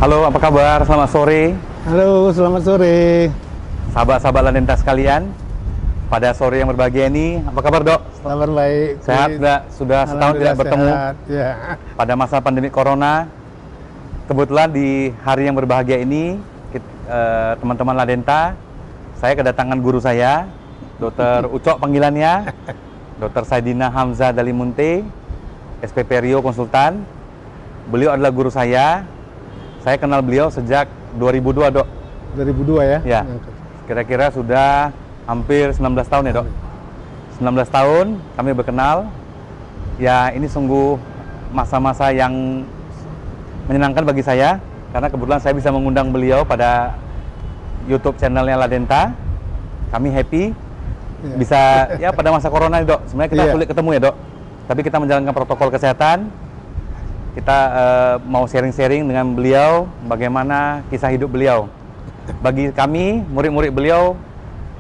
Halo, apa kabar? Selamat sore. Halo, selamat sore. Sahabat-sahabat Ladenta sekalian. Pada sore yang berbahagia ini, apa kabar, Dok? Kabar baik. Sehat nggak? Sudah setahun tidak bertemu Sehat, ya. pada masa pandemi Corona. Kebetulan di hari yang berbahagia ini, teman-teman Ladenta, saya kedatangan guru saya, Dr. Ucok panggilannya, Dr. Saidina Hamzah Dalimunte, SPP Rio Konsultan. Beliau adalah guru saya. Saya kenal beliau sejak 2002, Dok. 2002 ya? Ya, kira-kira sudah hampir 19 tahun ya, Dok. 19 tahun kami berkenal. Ya, ini sungguh masa-masa yang menyenangkan bagi saya, karena kebetulan saya bisa mengundang beliau pada YouTube channelnya Ladenta. Kami happy bisa ya pada masa corona, Dok. Sebenarnya kita sulit ketemu ya, Dok. Tapi kita menjalankan protokol kesehatan. Kita mau sharing-sharing dengan beliau bagaimana kisah hidup beliau. Bagi kami, murid-murid beliau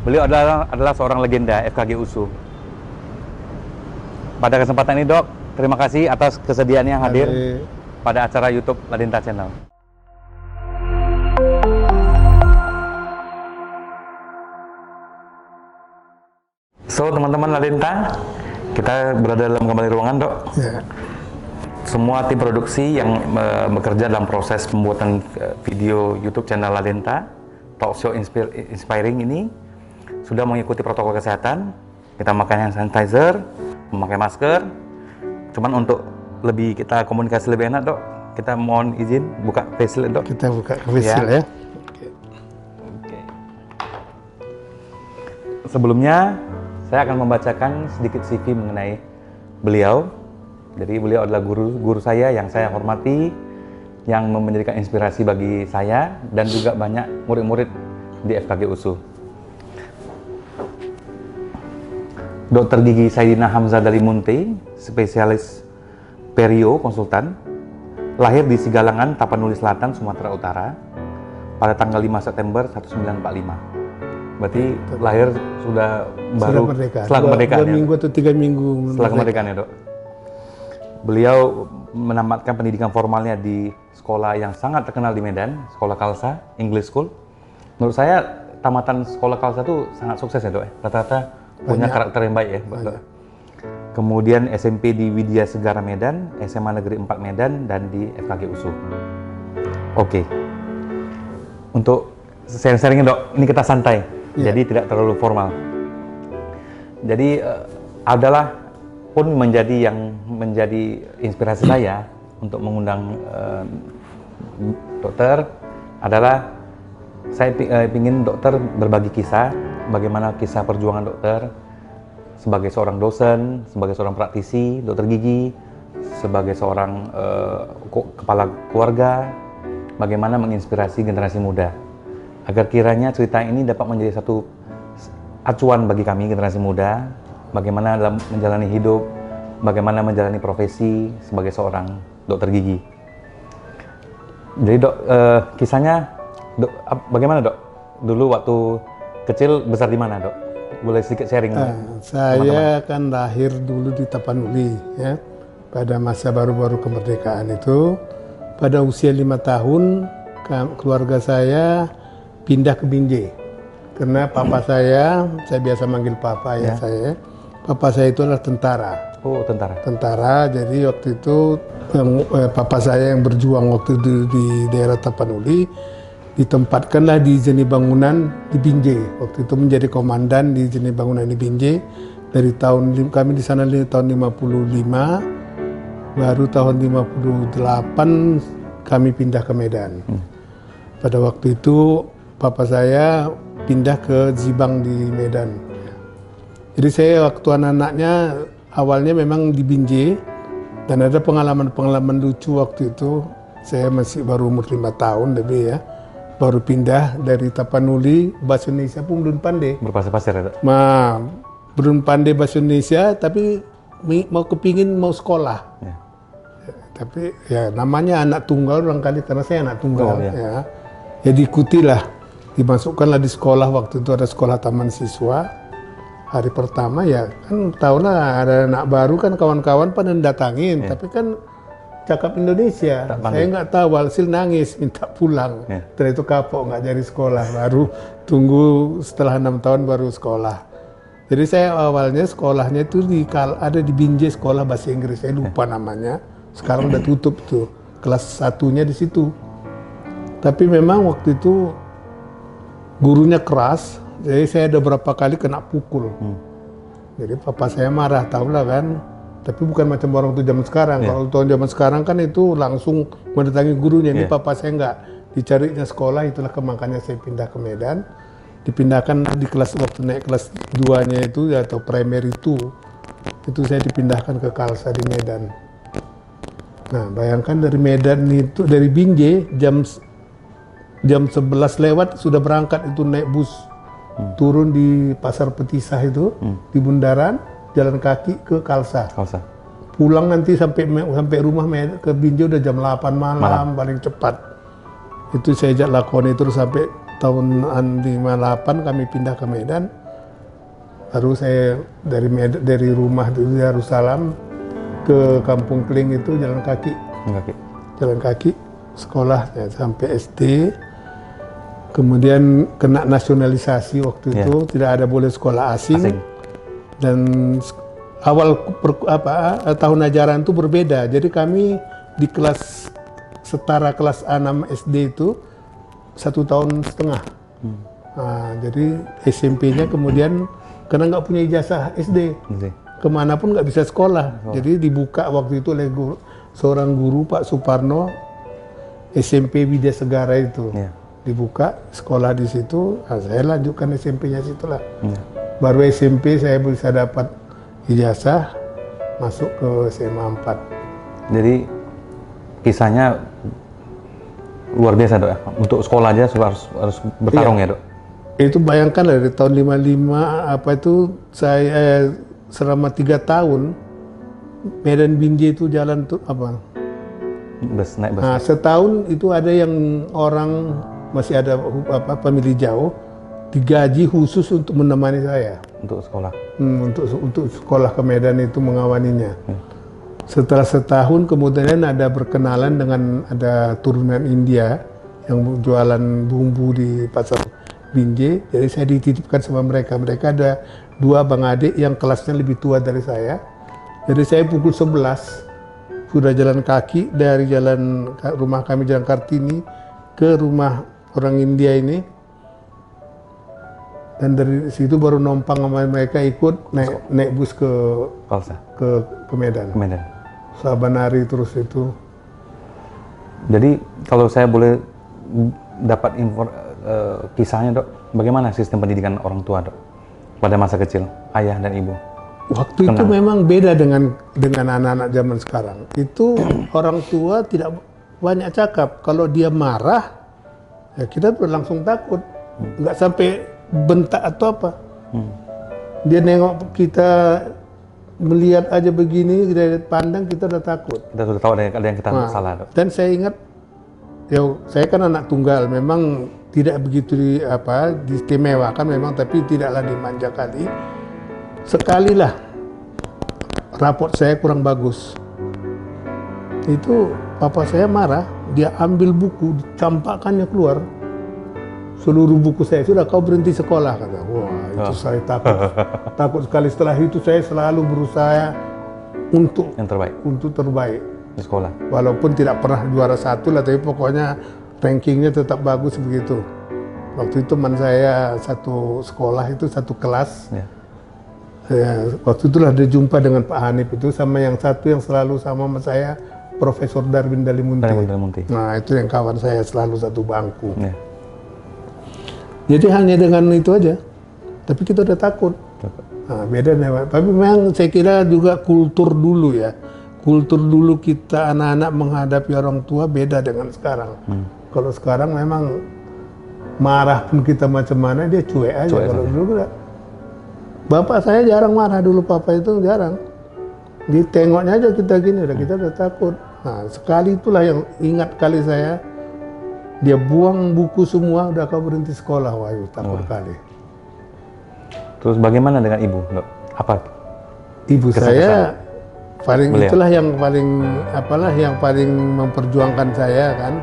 adalah seorang legenda FKG USU. Pada kesempatan ini, Dok, terima kasih atas kesediaannya hadir pada acara YouTube Ladenta Channel. So, teman-teman Ladenta, kita berada dalam kembali ruangan, Dok. Ya. Semua tim produksi yang bekerja dalam proses pembuatan video YouTube channel Ladenta, talk show inspiring ini, sudah mengikuti protokol kesehatan. Kita memakai hand sanitizer, memakai masker. Cuman untuk kita komunikasi lebih enak, Dok, kita mohon izin buka facial, Dok. Kita buka facial ya. Oke. Sebelumnya, saya akan membacakan sedikit CV mengenai beliau. Jadi beliau adalah guru saya yang saya hormati, yang menjadikan inspirasi bagi saya dan juga banyak murid-murid di FKG USU. Dr. Gigi Saidina Hamzah Dalimunte, spesialis perio konsultan, lahir di Sigalangan, Tapanuli Selatan, Sumatera Utara pada tanggal 5 September 1945. Berarti lahir sudah baru setelah kemerdekaan. 2 minggu atau 3 minggu setelah kemerdekaan ya, Dok. Beliau menamatkan pendidikan formalnya di sekolah yang sangat terkenal di Medan, Sekolah Khalsa, English School. Menurut saya, tamatan Sekolah Khalsa itu sangat sukses ya, Dok. Rata-rata punya karakter yang baik ya, Dok. Kemudian SMP di Widya Segara Medan, SMA Negeri 4 Medan, dan di FKG USU. Oke. Untuk sharing-sharingnya, Dok, ini kita santai, jadi tidak terlalu formal. Jadi adalah pun menjadi inspirasi saya untuk mengundang dokter adalah saya ingin dokter berbagi kisah, bagaimana kisah perjuangan dokter sebagai seorang dosen, sebagai seorang praktisi, dokter gigi, sebagai seorang kepala keluarga, bagaimana menginspirasi generasi muda, agar kiranya cerita ini dapat menjadi satu acuan bagi kami generasi muda, bagaimana dalam menjalani hidup, bagaimana menjalani profesi sebagai seorang dokter gigi. Jadi, Dok, kisahnya, Dok, bagaimana, Dok? Dulu waktu kecil besar di mana, Dok? Boleh sedikit sharing? Saya kan lahir dulu di Tapanuli, ya. Pada masa baru-baru kemerdekaan itu, pada usia 5 tahun, keluarga saya pindah ke Binjai. Karena papa saya biasa manggil papa ya saya. Papa saya itu adalah tentara. Oh, tentara. Tentara, jadi waktu itu papa saya yang berjuang waktu di daerah Tapanuli ditempatkanlah di jenis bangunan di Binjai. Waktu itu menjadi komandan di jenis bangunan di Binjai dari kami di sana tahun 55, baru tahun 58 kami pindah ke Medan. Pada waktu itu papa saya pindah ke Zibang di Medan. Jadi saya waktu anak-anaknya awalnya memang di Binjai dan ada pengalaman-pengalaman lucu waktu itu. Saya masih baru umur 5 tahun lebih ya. Baru pindah dari Tapanuli, bahasa Indonesia pun belum pandai. Berpasir-pasir ya, Dok? Belum pandai bahasa Indonesia tapi mau sekolah. Ya. Tapi ya namanya anak tunggal barangkali karena saya anak tunggal ya. Ya diikutilah. Dimasukkanlah di sekolah, waktu itu ada sekolah taman siswa. Hari pertama ya kan tahulah ada anak baru kan kawan-kawan pada datangin, tapi kan cakap Indonesia. Tak pandai. Saya nggak tahu, hasil nangis, minta pulang. Ya. Setelah itu kapok, nggak jadi sekolah. Baru tunggu setelah 6 tahun baru sekolah. Jadi saya awalnya sekolahnya itu ada di Binjai sekolah bahasa Inggris. Saya lupa namanya. Sekarang udah tutup tuh. Kelas 1-nya di situ. Tapi memang waktu itu gurunya keras. Jadi saya ada berapa kali kena pukul. Jadi papa saya marah, tahulah kan. Tapi bukan macam orang tuh zaman sekarang. Kalau tahun zaman sekarang kan itu langsung mendatangi gurunya. Ini papa saya enggak. Dicarinya sekolah, itulah makanya saya pindah ke Medan. Dipindahkan di kelas waktu naik kelas 2-nya itu atau primary itu saya dipindahkan ke Khalsa di Medan. Nah, bayangkan dari Medan itu dari Binjai jam 11 lewat sudah berangkat itu naik bus. Turun di Pasar Petisah itu di bundaran, jalan kaki ke Khalsa. Pulang nanti sampai rumah ke Binjai udah jam 8 malam paling cepat. Itu saya lakoni terus sampai tahun 58 kami pindah ke Medan. Baru saya dari rumah di Darussalam ke Kampung Kling itu jalan kaki. Jalan kaki sekolah ya, sampai SD. Kemudian kena nasionalisasi waktu itu, tidak ada boleh sekolah asing. Dan awal tahun ajaran itu berbeda. Jadi kami di kelas setara kelas A6 SD itu 1,5 tahun. Nah, jadi SMP-nya kemudian karena nggak punya ijazah SD, kemanapun nggak bisa sekolah. Jadi dibuka waktu itu oleh seorang guru Pak Suparno, SMP Widya Segara itu. Dibuka sekolah di situ, saya lanjutkan SMP-nya situlah. Baru SMP saya bisa dapat ijazah masuk ke SMA 4. Jadi kisahnya luar biasa, Dok ya. Untuk sekolah aja harus bertarung ya, Dok. Itu bayangkan dari tahun 55 saya selama 3 tahun Medan Binjai itu jalan tuh naik bus. Nah, setahun itu ada yang orang masih ada pemilih jauh digaji khusus untuk menemani saya untuk sekolah. Untuk sekolah ke Medan itu mengawaninya. Setelah setahun kemudian ada berkenalan dengan ada turunan India yang jualan bumbu di pasar Binjai. Jadi saya dititipkan sama mereka. Mereka ada 2 bang adik yang kelasnya lebih tua dari saya. Jadi saya pukul 11 sudah jalan kaki dari rumah kami Jalan Kartini ke rumah orang India ini, dan dari situ baru numpang sama mereka ikut naik bus ke Khalsa. ke Medan. Saban hari terus itu. Jadi kalau saya boleh dapat kisahnya, Dok, bagaimana sistem pendidikan orang tua, Dok, pada masa kecil ayah dan ibu? Waktu itu memang beda dengan anak-anak zaman sekarang. Itu orang tua tidak banyak cakap. Kalau dia marah, ya kita langsung takut. Nggak sampai bentak atau apa. Dia nengok kita, melihat aja begini, kita pandang, kita udah takut. Kita sudah tahu ada yang kita salah, Dok. Dan saya ingat, saya kan anak tunggal, memang tidak begitu diistimewakan memang, tapi tidaklah dimanja kali. Sekalilah raport saya kurang bagus. Itu papa saya marah, dia ambil buku, dicampakkannya keluar. Seluruh buku saya, sudah kau berhenti sekolah, kata. Wah, itu saya takut. Takut sekali. Setelah itu saya selalu berusaha untuk yang terbaik. Untuk terbaik di sekolah. Walaupun tidak pernah juara 1 lah, tapi pokoknya rankingnya tetap bagus begitu. Waktu itu teman saya satu sekolah itu satu kelas. Waktu itulah dia jumpa dengan Pak Hanif itu, sama yang satu yang selalu sama saya, Profesor Darwin Dalimunti. Nah, itu yang kawan saya selalu satu bangku. Jadi hanya dengan itu aja. Tapi kita udah takut. Nah, beda nih. Tapi memang saya kira juga kultur dulu ya. Kultur dulu kita anak-anak menghadapi orang tua beda dengan sekarang. Kalau sekarang memang marah pun kita macam mana dia cuek aja. Kalau dulu enggak. Bapak saya jarang marah dulu, papa itu jarang. Ditengoknya aja kita gini, kita udah takut. Nah, sekali itulah yang ingat kali saya, dia buang buku semua, udah kau berhenti sekolah, wah takut kali. Terus bagaimana dengan ibu, Dok? Apa? Ibu saya beliau. itulah yang paling memperjuangkan saya kan.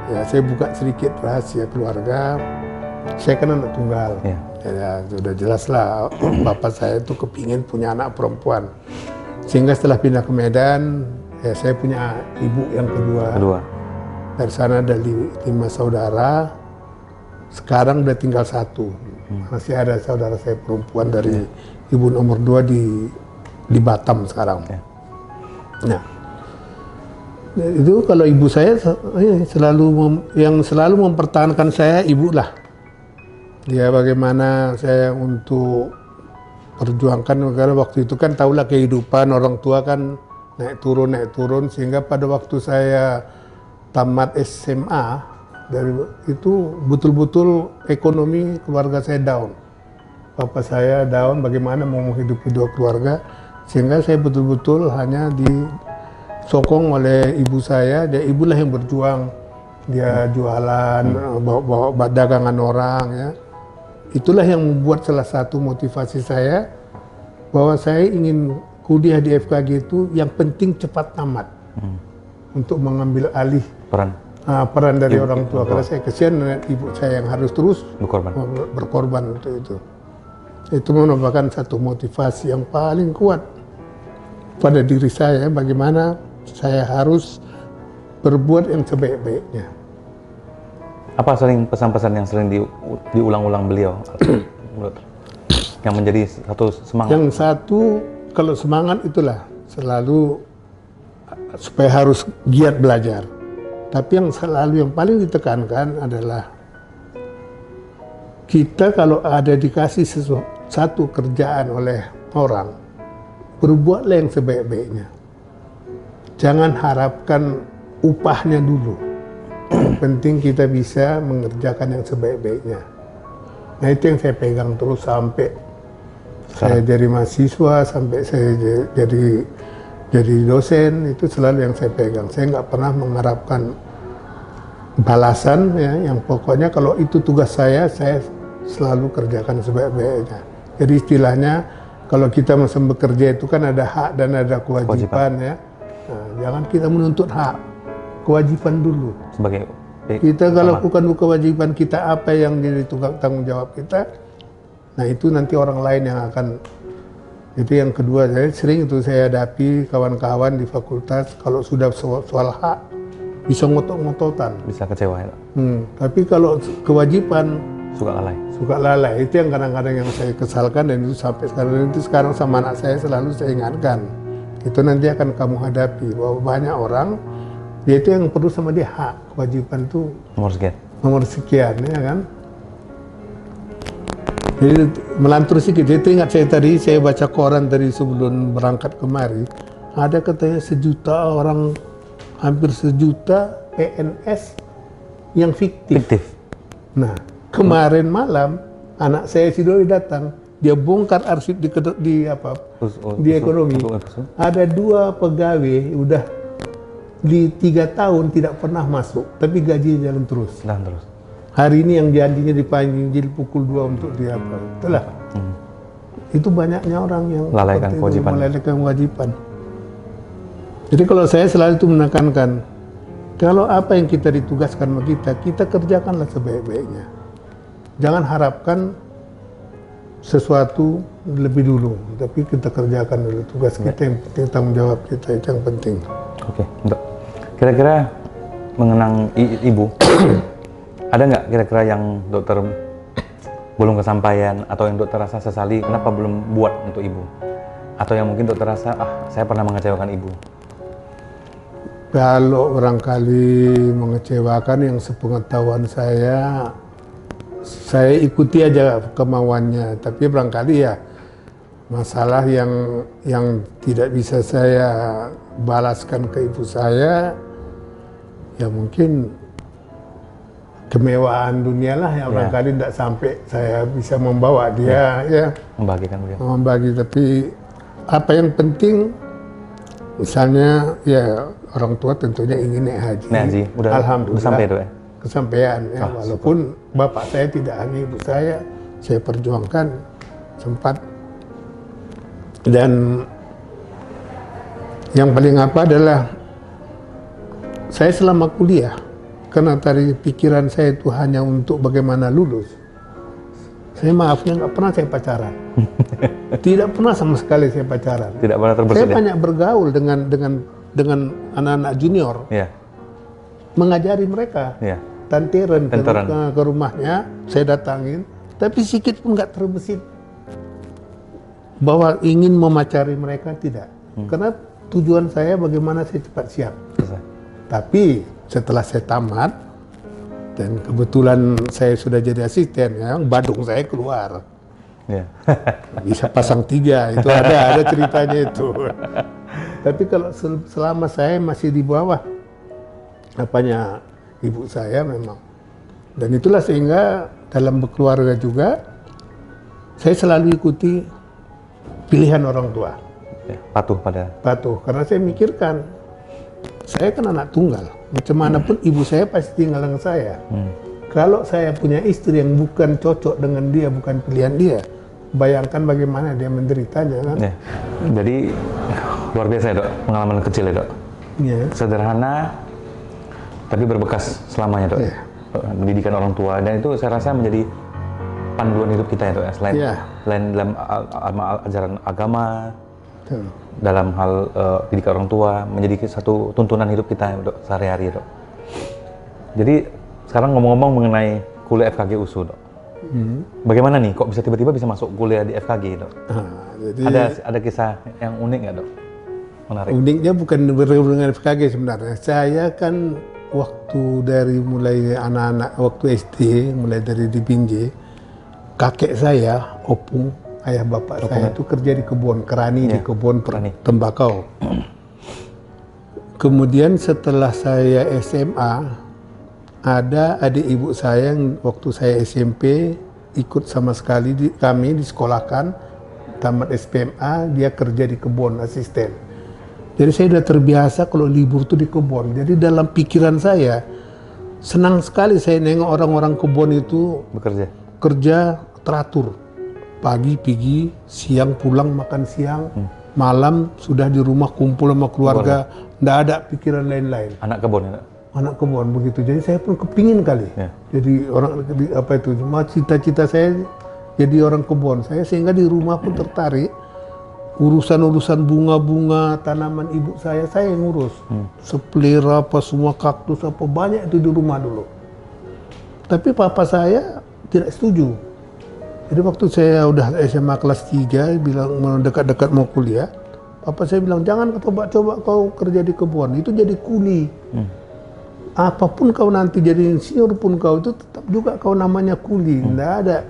Ya, saya buka sedikit rahasia keluarga. Saya kan anak tunggal. Ya. Ya, sudah jelas lah bapak saya itu kepingin punya anak perempuan. Sehingga setelah pindah ke Medan, ya saya punya ibu yang kedua. Dari sana ada 5 saudara. Sekarang udah tinggal 1. Masih ada saudara saya perempuan dari ibu nomor 2 di Batam sekarang. Ya. Nah, itu kalau ibu saya selalu mempertahankan saya, ibu lah. Ya, bagaimana saya untuk perjuangkan, karena waktu itu kan tahulah kehidupan orang tua kan naik turun, sehingga pada waktu saya tamat SMA dari itu betul-betul ekonomi keluarga saya down. Bapak saya down, bagaimana mau menghidupi 2 keluarga, sehingga saya betul-betul hanya disokong oleh ibu saya. Dia ibulah yang berjuang, dia jualan, bawa dagangan orang ya. Itulah yang membuat salah satu motivasi saya bahwa saya ingin kuliah di FKG itu yang penting cepat tamat untuk mengambil alih peran dari orang tua. Karena saya kesian ibu saya yang harus terus berkorban untuk itu. Itu merupakan satu motivasi yang paling kuat pada diri saya, bagaimana saya harus berbuat yang sebaik-baiknya. Apa pesan-pesan yang sering diulang-ulang beliau, yang menjadi satu semangat? Yang satu, kalau semangat itulah selalu supaya harus giat belajar. Tapi yang paling ditekankan adalah kita kalau ada dikasih satu kerjaan oleh orang, berbuatlah yang sebaik-baiknya. Jangan harapkan upahnya dulu. Yang penting kita bisa mengerjakan yang sebaik-baiknya. Nah, itu yang saya pegang terus sampai saya jadi mahasiswa, sampai saya jadi dosen, itu selalu yang saya pegang. Saya nggak pernah mengharapkan balasan, ya. Yang pokoknya kalau itu tugas saya selalu kerjakan sebaik-baiknya. Jadi istilahnya kalau kita masih bekerja itu kan ada hak dan ada kewajiban. Ya. Nah, jangan kita menuntut hak, kewajiban dulu. Kita kalau lakukan kewajiban kita, apa yang jadi tanggung jawab kita, nah itu nanti orang lain yang akan. Itu yang kedua, sering itu saya hadapi kawan-kawan di fakultas, kalau sudah soal hak bisa ngotot-ngototan, bisa kecewa ya. Tapi kalau kewajiban suka lalai. Itu yang kadang-kadang yang saya kesalkan, dan itu sampai sekarang sama anak saya selalu saya ingatkan. Itu nanti akan kamu hadapi bahwa banyak orang dia itu yang perlu sama dia hak, kewajiban itu nomor sekian ya kan. Jadi melantur sedikit, itu ingat saya tadi, saya baca koran tadi sebelum berangkat kemari, ada katanya 1 juta orang, hampir 1 juta PNS yang fiktif. Nah, kemarin malam anak saya si Doi datang, dia bongkar arsip di ekonomi. Ada 2 pegawai udah di 3 tahun tidak pernah masuk, tapi gaji jalan terus. Hari ini yang janjinya dipanggil pukul 2 untuk dia apa? Itulah. Itu banyaknya orang yang melalaikan kewajiban. Jadi kalau saya selalu itu menekankan, kalau apa yang kita ditugaskan sama kita kerjakanlah sebaik-baiknya. Jangan harapkan sesuatu lebih dulu, tapi kita kerjakan dulu tugas kita yang penting, tanggung jawab kita itu yang penting. Oke, kira-kira mengenang ibu, ada nggak kira-kira yang dokter belum kesampaian atau yang dokter rasa sesali kenapa belum buat untuk ibu? Atau yang mungkin dokter rasa, saya pernah mengecewakan ibu? Kalau barangkali mengecewakan, yang sepengetahuan saya ikuti aja kemauannya. Tapi barangkali ya masalah yang tidak bisa saya balaskan ke ibu saya, ya mungkin kemewahan dunia lah yang barangkali tidak sampai saya bisa membawa dia membagikan beliau. Membagi, tapi apa yang penting, misalnya ya orang tua tentunya ingin naik haji. Udah, alhamdulillah sampai itu ya. Kesampaian ya, walaupun bapak saya tidak, hanya ibu saya perjuangkan sempat. Dan Yang paling apa adalah saya selama kuliah, karena tadi pikiran saya itu hanya untuk bagaimana lulus. Saya maafnya nggak pernah saya pacaran. Tidak pernah sama sekali saya pacaran. Tidak pernah Saya terbersit ya? banyak bergaul dengan anak-anak junior, Iya, mengajari mereka. iya. Tantiran Tanteran. ke rumahnya, saya datangin, tapi sedikit pun nggak terbesit bahwa ingin memacari mereka, tidak. Karena tujuan saya bagaimana saya cepat siap. Bisa. Tapi setelah saya tamat, dan kebetulan saya sudah jadi asisten, ya, badung saya keluar. Iya. Bisa pasang 3, itu ada ceritanya itu. Tapi kalau selama saya masih di bawah apanya ibu saya memang. Dan itulah sehingga dalam berkeluarga juga saya selalu ikuti pilihan orang tua. Ya, patuh pada. Patuh, karena saya mikirkan saya kan anak tunggal. Macam mana pun ibu saya pasti tinggal dengan saya. Kalau saya punya istri yang bukan cocok dengan dia, bukan pilihan dia, bayangkan bagaimana dia menderitanya kan. Ya. Jadi luar biasa ya dok, pengalaman kecil ya dok. Ya. Sederhana, tapi berbekas selamanya dok. Iya. Pendidikan orang tua, dan itu saya rasa menjadi panduan hidup kita ya dok. Selain, Iya. selain dalam ajaran agama, Betul. dalam hal didikan orang tua, menjadi satu tuntunan hidup kita ya dok, sehari-hari dok. Jadi sekarang ngomong-ngomong mengenai kuliah FKG USU dok. Bagaimana nih, kok bisa tiba-tiba bisa masuk kuliah di FKG dok? Jadi Ada kisah yang unik nggak dok? Menarik. uniknya bukan berhubungan dengan FKG sebenarnya. Saya kan waktu dari mulai anak-anak, waktu SD, mulai dari di Binjai, kakek saya, opung, ayah bapak saya itu kerja di kebun, kerani di kebun kerani. tembakau. Kemudian setelah saya SMA, ada adik ibu saya yang waktu saya SMP ikut sama sekali kami disekolahkan, tamat SPMA, dia kerja di kebun asisten. Jadi saya sudah terbiasa kalau libur tuh di kebun. Jadi dalam pikiran saya senang sekali saya nengok orang-orang kebun itu Bekerja. kerja teratur. Pagi pergi, siang pulang makan siang, malam sudah di rumah kumpul sama keluarga, nggak ada pikiran lain-lain. Anak kebun ya dok? Anak kebun begitu. Jadi saya pun kepingin kali. Ya. Jadi orang apa itu? Cuma cita-cita saya jadi orang kebun. Saya sehingga di rumah pun tertarik. Urusan-urusan bunga-bunga, tanaman ibu saya yang ngurus. Seplera apa semua, kaktus apa banyak itu di rumah dulu. Tapi papa saya tidak setuju. Jadi waktu saya udah SMA kelas 3, bilang mau dekat-dekat mau kuliah, papa saya bilang jangan coba-coba kau kerja di kebun, itu jadi kuli. Apapun kau nanti jadi insinyur pun kau itu tetap juga kau namanya kuli, nggak ada.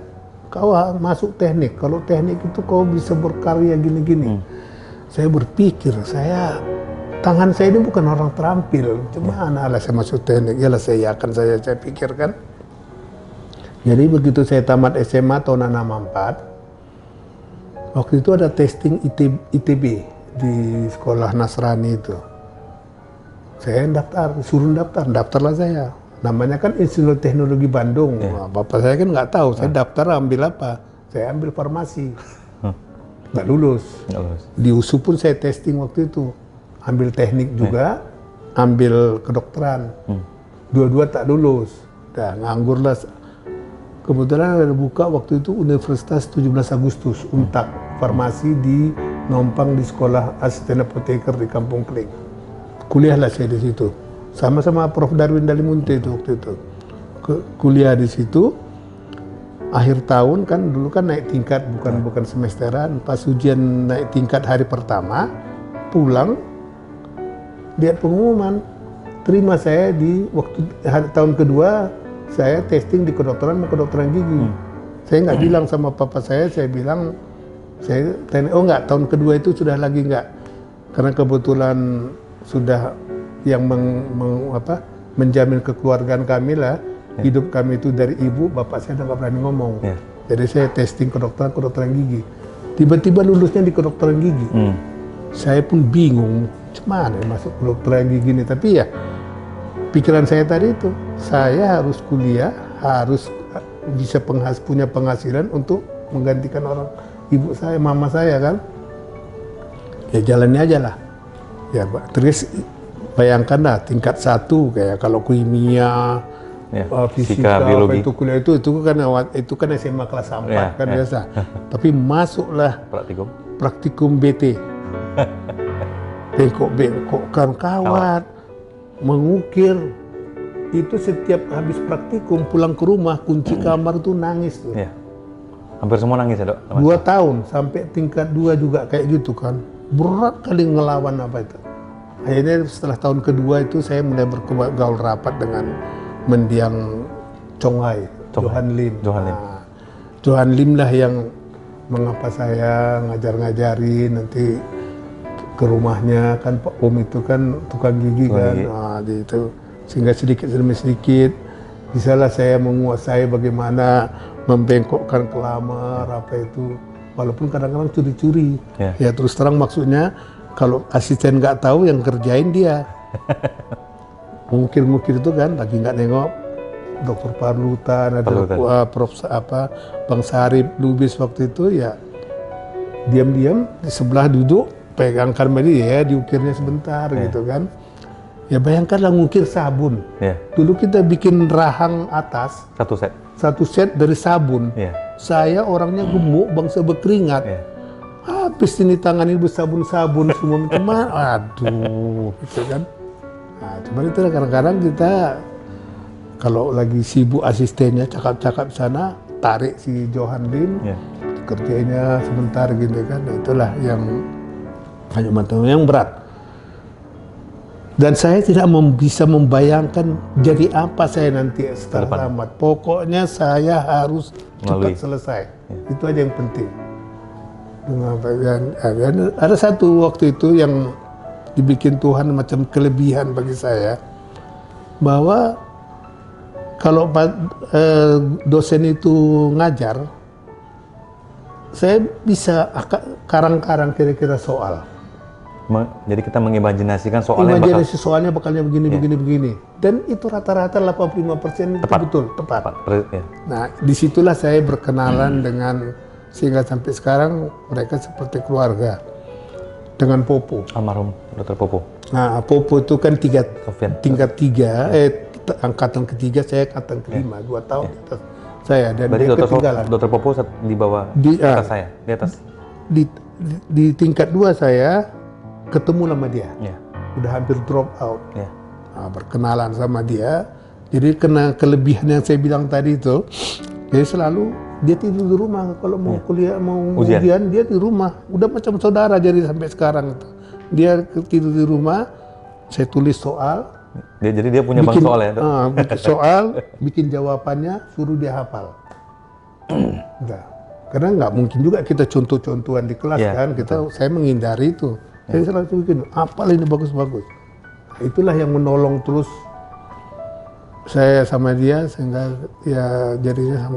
Kau masuk teknik, kalau teknik itu kau bisa berkarya gini-gini. Saya berpikir, tangan saya ini bukan orang terampil, cuma anak saya masuk teknik, yalah saya pikirkan. Jadi begitu saya tamat SMA tahun 64, waktu itu ada testing ITB di sekolah Nasrani itu. Saya suruh daftarlah saya. Namanya kan Institut Teknologi Bandung. Nah, bapak saya kan nggak tahu, saya daftar ambil apa? Saya ambil farmasi. Nggak lulus. Nggak lulus. Di USU pun saya testing waktu itu. Ambil teknik juga, ambil kedokteran. Dua-dua tak lulus. Nah, nganggurlah. Kebetulan ada buka waktu itu Universitas 17 Agustus, UNTAK, farmasi di Nompang di sekolah asisten apoteker di Kampung Kling. Kuliahlah saya di situ. Sama-sama Prof. Darwin Dalimunte itu waktu itu. Kuliah di situ. Akhir tahun kan dulu kan naik tingkat bukan semesteran. Pas ujian naik tingkat hari pertama, pulang lihat pengumuman terima saya di waktu tahun kedua saya testing di kedokteran gigi. Saya nggak bilang sama papa saya bilang oh nggak, tahun kedua itu sudah lagi nggak, karena kebetulan sudah yang menjamin kekeluargaan kami lah, hidup kami itu dari ibu, bapak saya nggak berani ngomong. Jadi saya testing kedokteran gigi. Tiba-tiba lulusnya di kedokteran gigi. Saya pun bingung, gimana masuk kedokteran gigi ini. Tapi ya pikiran saya tadi itu, saya harus kuliah, harus bisa punya penghasilan untuk menggantikan orang ibu saya, mama saya kan. Ya jalannya aja lah. Ya, terus bayangkanlah tingkat 1 kayak kalau kimia, Ya, fisika, biologi. apa itu kuliah itu kan SMA kelas 4 Ya, kan ya. biasa. Tapi masuklah Praktikum. praktikum BT. Bengkok-bengkokkan kawat, mengukir. Itu setiap habis praktikum pulang ke rumah kunci kamar tuh nangis tuh. Ya. Hampir semua nangis ya, Dok? 2 tahun sampai tingkat 2 juga kayak gitu kan. Berat kali ngelawan apa itu. Akhirnya setelah tahun kedua itu saya mulai bergaul rapat dengan mendiang Chonghai, Johan Lim. Johan Lim. Nah, Johan Lim lah yang mengapa saya ngajar-ngajarin nanti ke rumahnya kan Pak Om itu kan tukang gigi kan. Nah, itu sehingga sedikit demi sedikit bisalah saya menguasai bagaimana membengkokkan kelamar apa itu, walaupun kadang-kadang curi-curi. Ya terus terang maksudnya kalau asisten nggak tahu yang kerjain dia. Mungkin itu kan lagi nggak nengok Dokter Parlutan, ada Prof Bang Sarip Lubis waktu itu ya diam-diam di sebelah duduk pegangkan media ya diukirnya sebentar gitu kan. Ya bayangkanlah ngukir sabun. Dulu kita bikin rahang atas. Satu set dari sabun. Saya orangnya gemuk, bangsa berkeringat. Habis ini tangan ini bersabun-sabun semua teman. Aduh, gitu kan. Nah, cuman itu kadang-kadang kita kalau lagi sibuk asistennya cakap-cakap sana, tarik si Johan Lim, kerjanya sebentar gitu kan. Nah, itulah yang yang berat. Dan saya tidak bisa membayangkan jadi apa saya nanti setelah tamat. Pokoknya saya harus cepat selesai. Itu aja yang penting. Ada satu waktu itu yang dibikin Tuhan macam kelebihan bagi saya, bahwa kalau dosen itu ngajar, saya bisa karang-karang kira-kira soal. Jadi kita mengimajinasikan soalnya bakalnya begini. Dan itu rata-rata 85% itu betul, tepat. Nah, disitulah saya berkenalan dengan, sehingga sampai sekarang mereka seperti keluarga. Dengan Popo. Almarhum Dr. Popo. Nah, Popo itu kan tingkat 3, angkatan ketiga, saya angkatan kelima, 2 tahun di atas saya. Dan berarti Dr. Popo di bawah atas saya, di atas? Di tingkat 2 saya ketemu sama dia, udah hampir drop out, nah, berkenalan sama dia. Jadi kena kelebihan yang saya bilang tadi itu, jadi selalu dia tidur di rumah kalau mau kuliah, mau ujian dia di rumah, udah macam saudara jadi sampai sekarang. Dia tidur di rumah, saya tulis soal. Jadi dia punya bank soal ya? Bikin soal, bikin jawabannya, suruh dia hafal. Udah. Karena nggak mungkin juga kita contoh-contohan di kelas kan, saya menghindari itu. Jadi selalu bikin, apal ini bagus-bagus. Nah, itulah yang menolong terus saya sama dia, sehingga ya jadinya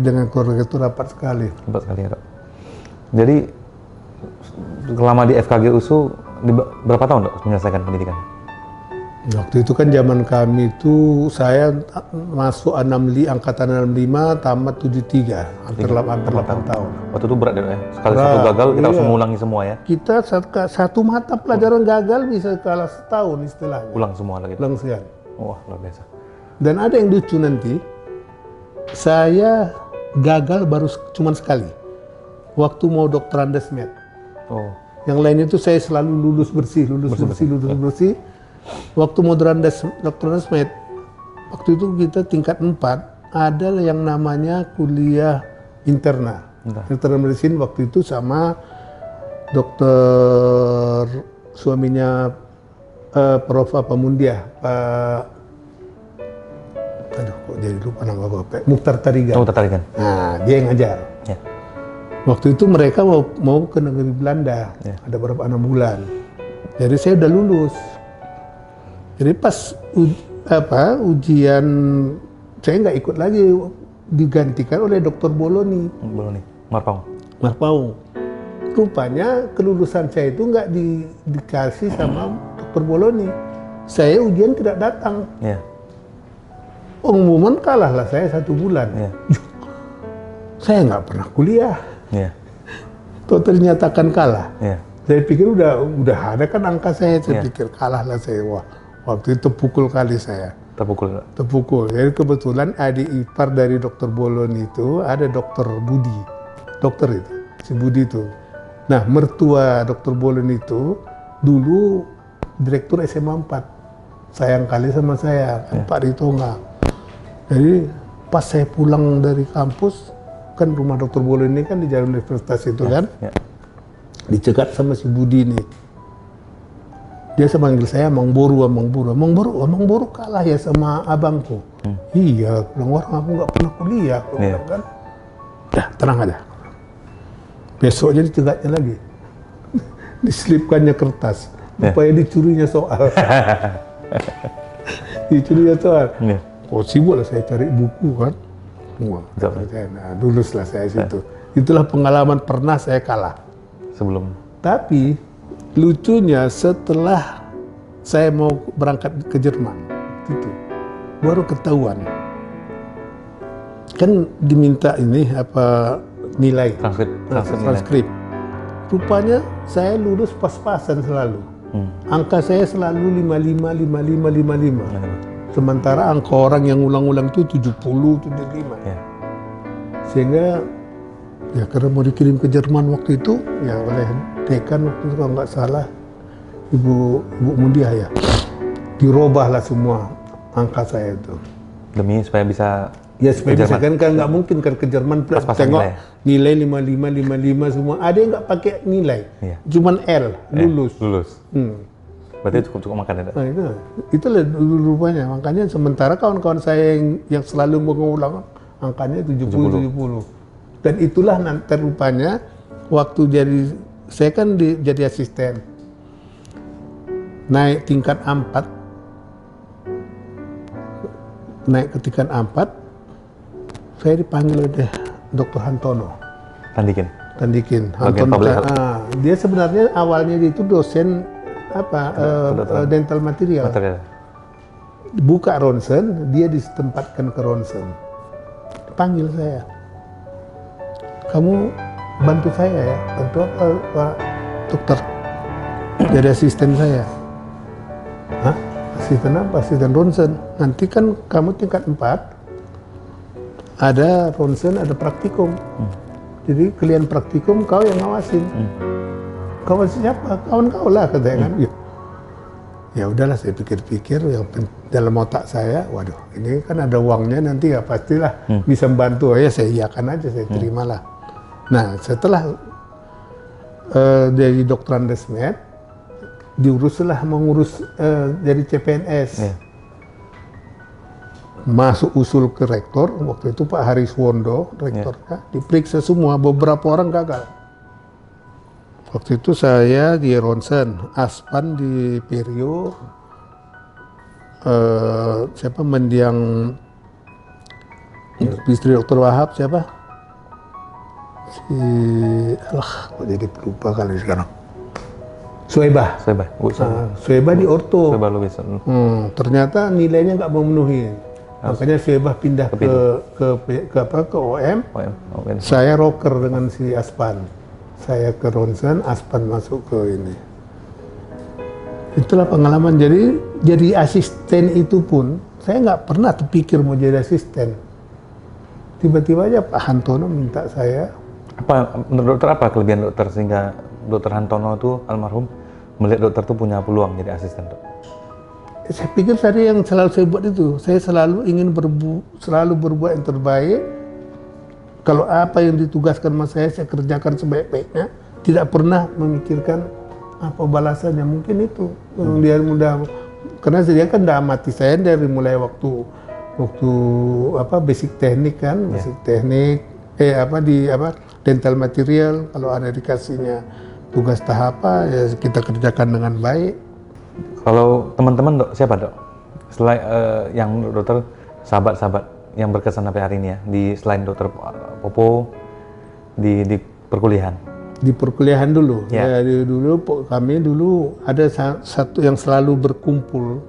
dengan keluarga itu rapat sekali. Rapat sekali ya, Dok. Jadi selama di FKG USU berapa tahun, Dok, menyelesaikan pendidikan? Waktu itu kan zaman kami itu saya masuk angkatan 65, tamat 73, hampir 8 tahun. Waktu itu berat ya? Sekali satu gagal kita harus mengulangi semua ya? Kita satu mata pelajaran gagal bisa kalah setahun istilahnya. Ulang semua lagi? Ulang sekian. Wah, luar biasa. Dan ada yang lucu nanti, saya gagal baru cuma sekali. Waktu mau dokteran Desmet. Yang lain itu saya selalu lulus bersih. Waktu mau dokteran Desmet, waktu itu kita tingkat 4, ada yang namanya kuliah interna. Internal medicine waktu itu sama dokter suaminya Prof. Mundiah, kok jadi lupa nama Bapak, Mukhtar Tarigan. Mukhtar Tarigan. Nah, dia yang ngajar. Waktu itu mereka mau ke negeri Belanda, ada beberapa 6 bulan. Jadi saya udah lulus. Jadi pas ujian saya nggak ikut lagi, digantikan oleh Dr. Boloni. Marpaung. Rupanya kelulusan saya itu nggak dikasih sama Dr. Boloni. Saya ujian tidak datang. Pengumuman kalah lah saya 1 bulan. Saya nggak pernah kuliah. Ternyatakan kalah. Saya pikir udah ada kan angka saya Iya. pikir kalah lah saya. Wah, waktu itu terpukul kali saya. Terpukul. Terpukul. Jadi kebetulan adik ipar dari Dokter Bolon itu ada Dokter Budi. Dokter itu, si Budi itu. Nah, mertua Dokter Bolon itu dulu direktur SMA 4. Sayang kali sama saya, Pak di Tonga. Jadi pas saya pulang dari kampus, kan rumah Dokter Bolon ini kan di Jalan Universitas itu kan. Ya. Dicegat sama si Budi nih. Dia manggil saya Mang Boru. Mang Boru kalah ya sama abangku. Iya, bilang orang aku nggak pernah kuliah, aku bilang kan. Dah, tenang aja. Besoknya dicegatnya lagi. Diselipkannya kertas, supaya dicurinya soal. Dicurinya soal. Iya. Oh, sibuk lah saya cari buku kan. Wah, nah, lulus lah saya situ. Itulah pengalaman pernah saya kalah. Sebelum. Tapi lucunya setelah saya mau berangkat ke Jerman, itu baru ketahuan. Kan diminta ini apa nilai transkrip. Rupanya saya lulus pas-pasan selalu. Angka saya selalu 55, 55, 55. Sementara angka orang yang ulang-ulang itu 70, 75. Ya. Sehingga ya karena mau dikirim ke Jerman waktu itu ya oleh dekan waktu itu kalau nggak salah Ibu Mundiah ya, dirubahlah semua angka saya itu Demi supaya bisa ya supaya ke bisa Jerman. kan nggak mungkin kan ke Jerman Pas-pasan tengok nilai. nilai 55 semua, ada yang nggak pakai nilai, Iya. cuman L lulus. Lulus. Berarti cukup makan ya, Dok? Nah itulah dulu rupanya, makanya sementara kawan-kawan saya yang selalu mengulang angkanya 70. Dan itulah nanti rupanya waktu saya kan jadi asisten, naik tingkat 4, naik ke tingkat 4, saya dipanggil oleh Dr. Hantono Tandikin. Hantono. Dia sebenarnya awalnya itu dosen dental material. Buka ronsen, dia ditempatkan ke ronsen. Panggil saya, kamu bantu saya ya, bantu apa Pak Dokter? Jadi asisten saya. Hah? Asisten apa? Asisten ronsen. Nanti kan kamu tingkat 4, ada ronsen, ada praktikum. Jadi kalian praktikum, kau yang ngawasin. Kau siapa? Kawan kau lah, katanya kan. Ya udahlah, saya pikir-pikir, yang dalam otak saya, waduh, ini kan ada uangnya nanti ya pastilah bisa membantu. Ya saya iyakan aja, saya terimalah. Nah setelah dari Dr. Andesmed, diuruslah mengurus jadi CPNS. Masuk usul ke rektor, waktu itu Pak Hariswondo, rektornya, diperiksa semua, beberapa orang gagal. Waktu itu saya di ronsen, Aspan di perio, siapa mendiang istri Dr. Wahab, siapa? Kok jadi lupa kali sekarang. Suebah. Suebah di orto. Suebah Lubis. Ternyata nilainya nggak memenuhi. Makanya Suebah pindah ke OM. Saya rocker dengan si Aspan. Saya ke ronsen, Aspan masuk ke ini. Itulah pengalaman. Jadi asisten itu pun saya nggak pernah terpikir mau jadi asisten. Tiba-tiba aja Pak Hantono minta saya. Menurut dokter apa kelebihan dokter sehingga Dokter Hantono itu almarhum melihat dokter itu punya peluang jadi asisten, Dok? Saya pikir tadi yang selalu saya buat itu, saya selalu ingin selalu berbuat yang terbaik. Kalau apa yang ditugaskan sama saya kerjakan sebaik-baiknya. Tidak pernah memikirkan apa balasannya. Mungkin itu yang dia mudah, karena dia kan udah amati saya dari mulai waktu basic teknik kan, basic teknik, dental material. Kalau ada dikasihnya tugas tahap apa, ya kita kerjakan dengan baik. Kalau teman-teman, Dok, siapa, Dok? Selain yang dokter, sahabat-sahabat yang berkesan sampai hari ini ya, selain Dokter Popo di perkuliahan. Di perkuliahan dulu. Ya. Kami dulu ada satu yang selalu berkumpul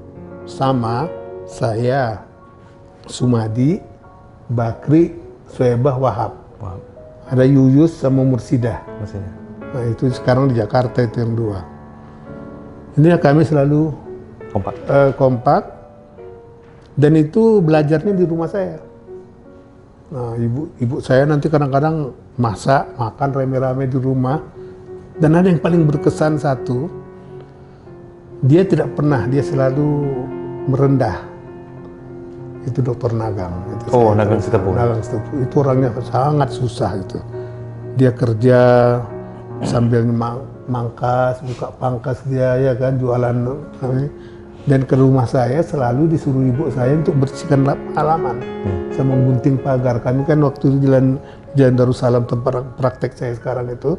sama saya, Sumadi, Bakri, Suebah, Wahab. Ada Yuyus sama Mursidah. Nah itu sekarang di Jakarta itu yang 2. Ini kami selalu Kompak. kompak, dan itu belajarnya di rumah saya. Nah ibu saya nanti kadang-kadang masak, makan rame-rame di rumah. Dan ada yang paling berkesan satu, dia tidak pernah, dia selalu merendah. Itu Dokter Nagang. Itu Oh, Nagang Sitepu. Nagang Sitepu. Itu orangnya sangat susah itu. Dia kerja sambil mangkas, buka pangkas dia ya kan, jualan. Dan ke rumah saya selalu disuruh ibu saya untuk bersihkan halaman sama gunting pagar. Kami kan waktu itu Jalan Darussalam tempat praktek saya sekarang itu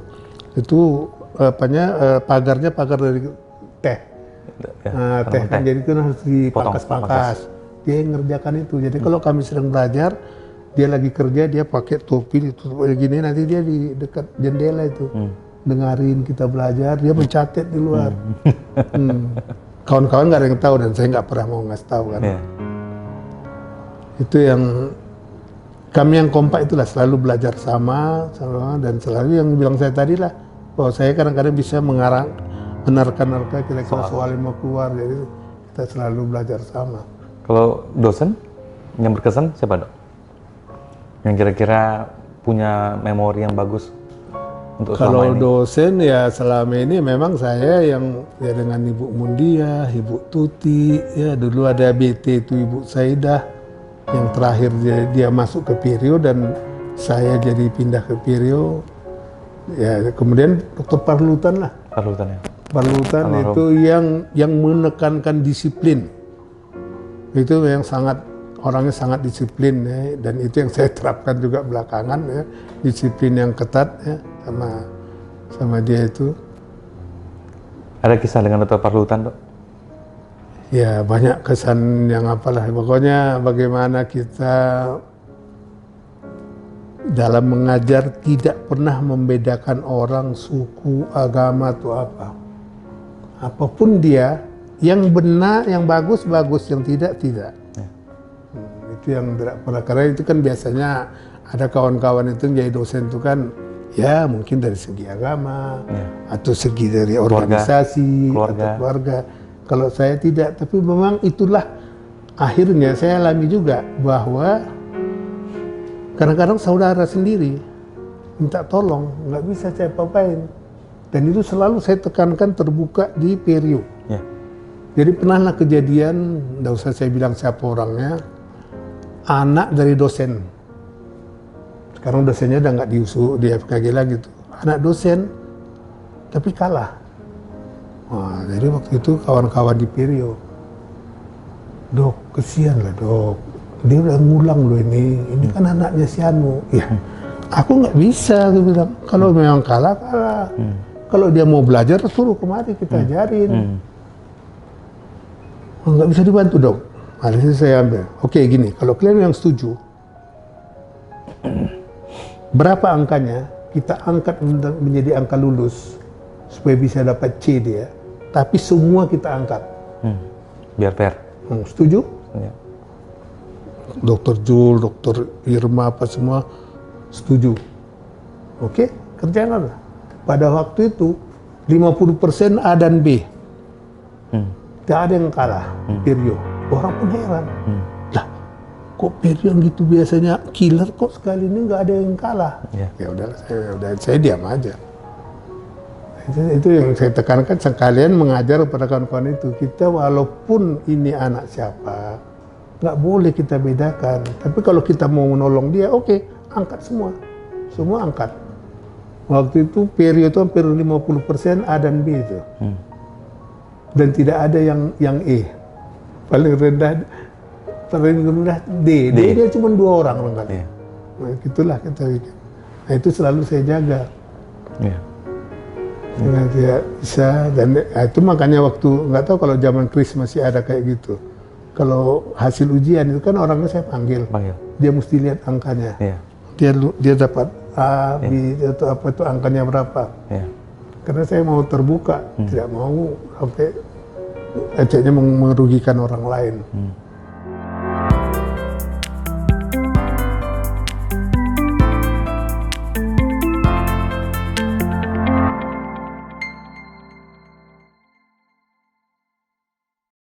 pagarnya pagar dari teh. Nah, teh kan jadi itu harus dipangkas-pangkas. Dia yang ngerjakan itu. Jadi kalau kami sedang belajar, dia lagi kerja, dia pakai topi ditutup begini, nanti dia di dekat jendela itu dengarin kita belajar, dia mencatat di luar. Kawan-kawan nggak ada yang tahu dan saya nggak pernah mau ngasih tahu kan. Itu yang kami yang kompak itulah, selalu belajar sama dan selalu yang bilang saya tadi lah, bahwa saya kadang-kadang bisa menerka-nerka kira-kira soal yang mau keluar, jadi kita selalu belajar sama. Kalau dosen yang berkesan siapa, Dok? Yang kira-kira punya memori yang bagus untuk selama Kalau ini? dosen ya selama ini memang saya yang ya dengan Ibu Mundia, Ibu Tuti, ya dulu ada BT itu Ibu Saidah, yang terakhir dia masuk ke Pirio dan saya jadi pindah ke Pirio. Ya kemudian Dr. Parlutan lah. Parlutan ya. Parlutan itu yang menekankan disiplin. Itu yang orangnya sangat disiplin ya, dan itu yang saya terapkan juga belakangan ya, disiplin yang ketat ya, sama dia itu. Ada kisah dengan Dr. Parlutan, Dok? Ya banyak kesan yang apalah, pokoknya bagaimana kita dalam mengajar tidak pernah membedakan orang, suku, agama atau apa. Apapun dia, yang benar, yang bagus, yang tidak. Itu yang tidak pernah, karena itu kan biasanya ada kawan-kawan itu yang jadi dosen itu kan ya mungkin dari segi agama atau segi dari organisasi atau keluarga. Kalau saya tidak, tapi memang itulah akhirnya saya alami juga bahwa kadang-kadang saudara sendiri minta tolong, nggak bisa saya apa-apain. Dan itu selalu saya tekankan terbuka di Perio. Jadi pernahlah kejadian, nggak usah saya bilang siapa orangnya, anak dari dosen. Sekarang dosennya udah nggak di FKG lagi tuh. Anak dosen, tapi kalah. Wah, jadi waktu itu kawan-kawan di Perio, Dok, kesian lah Dok. Dia udah ngulang loh ini kan anaknya si Anu. Ya, aku nggak bisa, aku bilang. Kalau memang kalah. Kalau dia mau belajar, suruh kemari kita ajarin. Nggak bisa dibantu Dok. Nah, di situ saya ambil. Oke, gini, kalau kalian yang setuju, berapa angkanya kita angkat menjadi angka lulus supaya bisa dapat C dia, tapi semua kita angkat. Biar fair. Setuju? Ya. Dokter Jul, Dokter Irma, apa semua setuju. Oke, kerjakanlah. Pada waktu itu 50% A dan B. Tidak ada yang kalah, Perio. Orang pun heran. Lah, kok Perio gitu biasanya killer, kok sekali ini nggak ada yang kalah? Ya udahlah, saya diam aja. Itu yang saya tekankan, sekalian mengajar kepada kawan-kawan itu. Kita walaupun ini anak siapa, nggak boleh kita bedakan. Tapi kalau kita mau menolong dia, oke, angkat semua. Semua angkat. Waktu itu Perio itu hampir 50% A dan B itu. Dan tidak ada yang E. Paling rendah D. Dia cuma 2 orang barangkali. Nah, itulah kita bikin. Nah, itu selalu saya jaga. Sehingga tidak bisa, dan itu makanya waktu, nggak tahu kalau zaman Kris masih ada kayak gitu. Kalau hasil ujian itu kan orangnya saya panggil. Dia mesti lihat angkanya. Dia dapat A, B, atau apa itu angkanya berapa. Karena saya mau terbuka, tidak mau sampai eceknya merugikan orang lain.